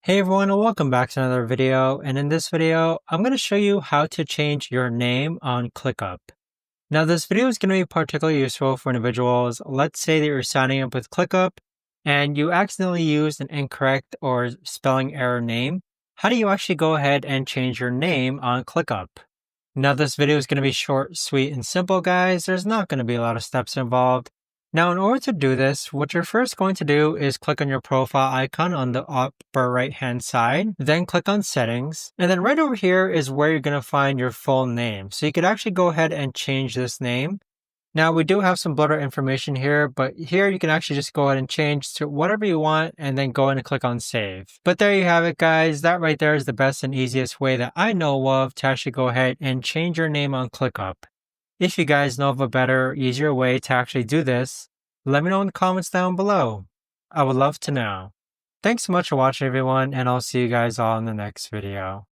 Hey everyone, and welcome back to another video. And in this video, I'm going to show you how to change your name on ClickUp. Now, this video is going to be particularly useful for individuals. Let's say that you're signing up with ClickUp and you accidentally used an incorrect or spelling error name. How do you actually go ahead and change your name on ClickUp? Now, this video is going to be short, sweet, and simple, guys. There's not going to be a lot of steps involved. Now, in order to do this, what you're first going to do is click on your profile icon on the upper right-hand side, then click on Settings, and then right over here is where you're going to find your full name. So you could actually go ahead and change this name. Now, we do have some blurred information here, but here you can actually just go ahead and change to whatever you want and then go in and click on Save. But there you have it, guys. That right there is the best and easiest way that I know of to actually go ahead and change your name on ClickUp. If you guys know of a better, easier way to actually do this, let me know in the comments down below. I would love to know. Thanks so much for watching, everyone, and I'll see you guys all in the next video.